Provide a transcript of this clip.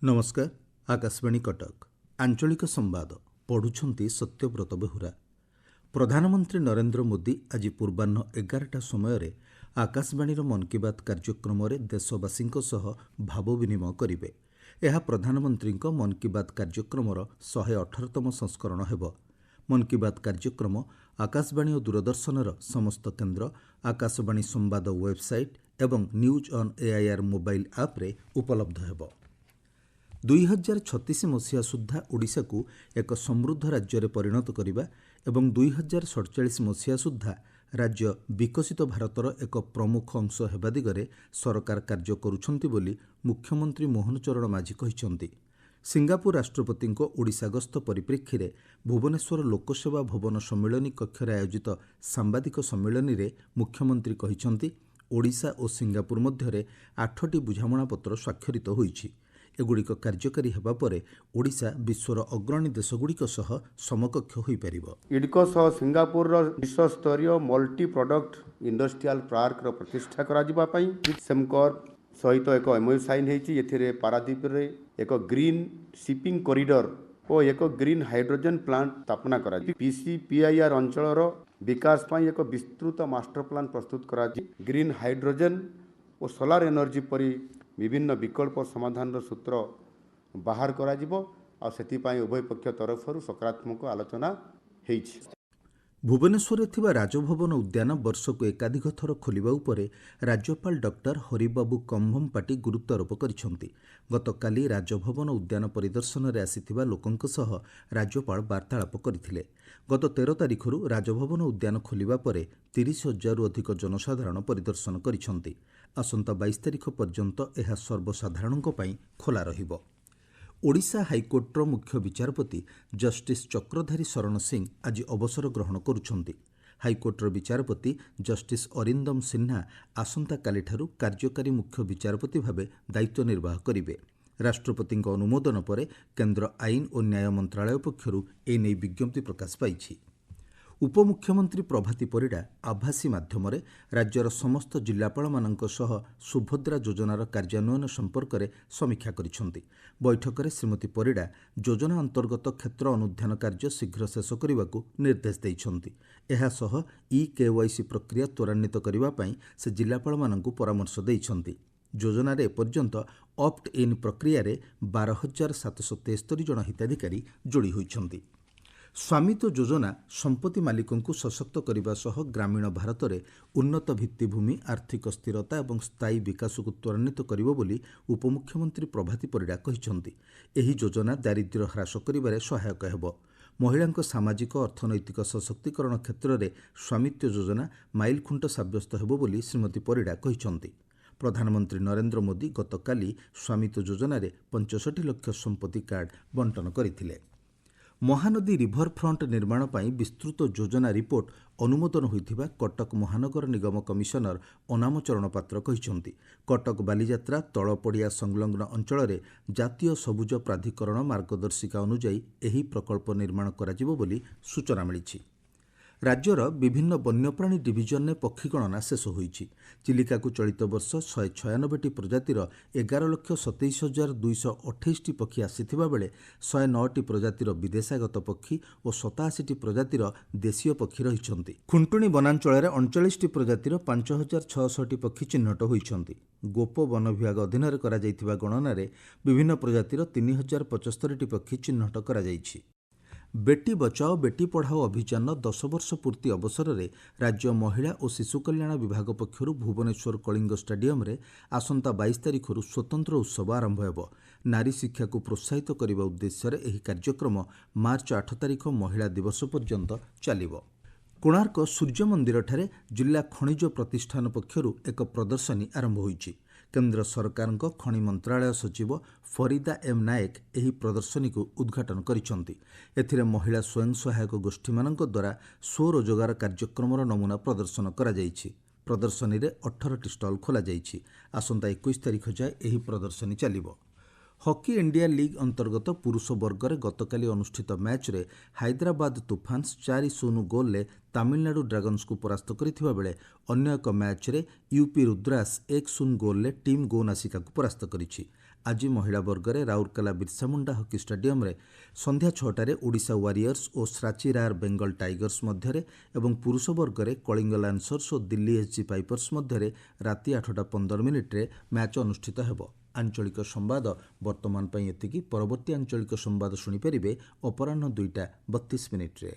नमस्कार। आकाशवाणी कटक आंचलिक संवाद पढ़ुछंती सत्यव्रत बेहुरा। प्रधानमंत्री नरेंद्र मोदी आज पूर्वाह्न 11टा समय आकाशवाणी मन की बात कार्यक्रम देशवासी भाव विनिमय करेंगे। यह प्रधानमंत्री मन की बात कार्यक्रम 118तम संस्करण हेब। मन की बात कार्यक्रम आकाशवाणी और दूरदर्शन समस्त केन्द्र, आकाशवाणी संवाद वेबसाइट एवं news on AIR mobile app रे उपलब्ध हेब। 2036 मसीहा सुद्धा ओडिशा को एक समृद्ध राज्य परिणत करने एवं 2047 मसीहा सुद्धा राज्य विकसित भारतर एक प्रमुख अंश हेबा दिगरे सरकार कार्य करुछंती बोली मुख्यमंत्री मोहन चरण माझी कहिसंती। सिंगापुर राष्ट्रपति ओडिशा गस्त परिप्रेक्षी रे भुवनेश्वर लोकसेवा भवन सम्मिलनी कक्ष आयोजित सांबादिक सम्मिलनी रे मुख्यमंत्री कहिसंती ओडिशा और सिंगापुर मध्यरे 8टी बुझामणा पत्र स्वाक्षरित होईछि। एगुड़िक कार्यकारी हेबा परे ओडिशा विश्वर अग्रणी देशगुड़िक सह समकक्ष होई परिबो। इडको सह सिंगापुर विश्व स्तरीय मल्टी प्रोडक्ट इंडस्ट्रियल पार्क प्रतिष्ठा करा जिबा पई सेमकोर सहित एक एमओयू साइन हेछि। एथिरे पारादीप रे एक ग्रीन शिपिंग कॉरिडोर और एक ग्रीन हाइड्रोजन प्लांट स्थापना करा। पीसीपीआईआर अंचलर विकास पई एक विस्तृत मास्टर प्लान प्रस्तुत करा। ग्रीन हाइड्रोजन और सोलार एनर्जी परी विभिन्न विकल्प समाधान सूत्र बाहर करा जिवो आ सेति पई उभय पक्ष तरफरु सकारात्मक आलोचना हेछि। भुवनेश्वर थिबा राजभवन उद्यान वर्ष को एकाधिक थर खोलिबा उपरे राज्यपाल डॉक्टर हरिबाबू कंभमपाटी गुरुत्वारोप करिसंती। गतकाली राजभवन उद्यान परिदर्शन रे आसीथिबा लोकंक सह राज्यपाल वार्तालाप करथिले। गत 13 तारिखरु राजभवन उद्यान खोलिबा परे 30,000 रु अधिक जनसाधारण परिदर्शन करिसंती। आसंता 22 तारिख पर्यंत यह सर्वसाधारणक पई खोला रहिबो। ओडिशा हाइकोर्टर मुख्य विचारपति जस्टिस चक्रधारी शरण सिंह आज अवसर ग्रहण करुछंती। हाइकोर्टर विचारपति जस्टिस अरिंदम सिन्हा आसंता कालीठारू कार्यकारी मुख्य विचारपति भावे दायित्व निर्वाह करिवे। राष्ट्रपति अनुमोदन पर केन्द्र आईन और न्याय मंत्रालय पक्षरु एने विज्ञप्ति प्रकाश पाइछि। उपमुख्यमंत्री प्रभाती परिडा आभासी माध्यम राज्यर समस्त जिलापाल मानक सह सुभद्रा योजनार कार्यान्वयन संपर्क में समीक्षा करिसंती। बैठक में श्रीमती परिडा योजना अंतर्गत क्षेत्र अनुध्यान कार्य शीघ्र शेष करने को निर्देश देइछंती। एहा सह ई-केवाईसी प्रक्रिया त्वरान्वित करने पई से जिलापाल मानक परामर्श देइछंती। योजन एपर्यंत ऑप्ट इन प्रक्रिया 12,773 जन हिताधिकारी जोड़ी होइछंती। स्वामित्व योजना संपत्ति मालिकों को सशक्त करने सह ग्रामीण भारत में उन्नत भित्तिभूमि, आर्थिक स्थिरता और स्थायी विकास को त्वरान्वित करिबो बोली उपमुख्यमंत्री प्रभाती परिडा कहिसंती। एही योजना दारिद्र्य ह्रास करिबारे सहायक हेबो। महिलांक सामाजिक अर्थनैतिक सशक्तिकरण क्षेत्र में स्वामित्व योजना माइलखुंट साब्यस्त हेबो बोली श्रीमती परिडा कहिसंती। प्रधानमंत्री नरेंद्र मोदी गतकाली स्वामित्व योजना 65 लाख संपत्ति कार्ड बंटन करथिले। महानदी रिभर फ्रंट निर्माण पर विस्तृत योजना रिपोर्ट अनुमोदन होइथिबा कटक महानगर निगम कमिशनर अनाम चरण पात्र कहिसंती। कटक बालीजात्रा तलपड़िया संलग्न अंचल में जातीय सबुज प्राधिकरण मार्गदर्शिका अनुजाई एही प्रकल्प निर्माण कराजिबो बोली सूचना मिलिछि। राज्यर विभिन्न वन्यप्राणी डिविजन में पक्षी गणना शेष होइछि। चिलिका को चलित वर्ष 196टी प्रजातिर 11,27,228 पक्षी आसीथिबा बेले 109टी प्रजातिर विदेशागत पक्षी और 87टी प्रजातिर देशीय पक्षी रहिछंती। खुंटुणी वनांचल 39टी प्रजातिर 5,600टी पक्षी चिन्हट होइछंती। गोप वन विभाग अधीन करा जायथिबा गणना रे विभिन्न प्रजातिर 3,075टी पक्षी चिन्हट करा जायछि। बेटी बचाओ बेटी पढ़ाओ अभियान 10 वर्ष पूर्ति अवसर में राज्य महिला और शिशु कल्याण विभाग पक्षर भुवनेश्वर कलिंग स्टेडियम रे आसंता 22 तारिखरु स्वतंत्र उत्सव आरंभ हेबो। नारी शिक्षा को प्रोत्साहित करने उद्देश्य एही कार्यक्रम मार्च 8 तारिख महिला दिवस पर्यंत चलिबो। कोणार्क सूर्य मंदिर ठारे जिला खनिज प्रतिष्ठान पक्षरु एक प्रदर्शनी आरंभ होईछि। केन्द्र सरकार खनि मंत्रालय सचिव फरीदा एम नायक एही प्रदर्शनी को उद्घाटन करिसंती। एथिरे महिला स्वयं सहायक गोष्ठी मानक द्वारा स्वरोजगार कार्यक्रम नमूना प्रदर्शन करा जायछि। प्रदर्शनी रे 18टी स्टल खोला जायछि। आसंता 21 तारिख जाए एही प्रदर्शनी चलिबो। ହକି ଇଣ୍ଡିଆ ଲିଗ୍ ଅନ୍ତର୍ଗତ ପୁରୁଷ ବର୍ଗରେ ଗତକାଲି ଅନୁଷ୍ଠିତ ମ୍ୟାଚ୍ରେ ହାଇଦ୍ରାବାଦ ତୁଫାନ୍ସ 4-0 ଗୋଲ୍ରେ ତାମିଲନାଡୁ ଡ୍ରାଗନ୍ସକୁ ପରାସ୍ତ କରିଥିବା ବେଳେ ଅନ୍ୟ ଏକ ମ୍ୟାଚ୍ରେ ୟୁପି ରୁଦ୍ରାସ୍ 1-0 ଗୋଲ୍ରେ ଟିମ୍ ଗୋ ନାସିକାକୁ ପରାସ୍ତ କରିଛି। ଆଜି ମହିଳା ବର୍ଗରେ ରାଉରକେଲା ବିର୍ସାମୁଣ୍ଡା ହକି ଷ୍ଟାଡିୟମରେ ସନ୍ଧ୍ୟା 6ଟାରେ ଓଡ଼ିଶା ୱାରିୟର୍ସ ଓ ସ୍ରାଚିରାର ବେଙ୍ଗଲ ଟାଇଗର୍ସ ମଧ୍ୟରେ ଏବଂ ପୁରୁଷ ବର୍ଗରେ କଳିଙ୍ଗ ଲାନ୍ସର୍ସ ଓ ଦିଲ୍ଲୀ ଏସ୍ଜି ପାଇପର୍ସ ମଧ୍ୟରେ ରାତି 8:15 ମ୍ୟାଚ୍ ଅନୁଷ୍ଠିତ ହେବ। ଆଞ୍ଚଳିକ ସମ୍ବାଦ ବର୍ତ୍ତମାନ ପାଇଁ ଏତିକି। ପରବର୍ତ୍ତୀ ଆଞ୍ଚଳିକ ସମ୍ବାଦ ଶୁଣିପାରିବେ ଅପରାହ୍ନ 2:32 ମିନିଟ୍ରେ।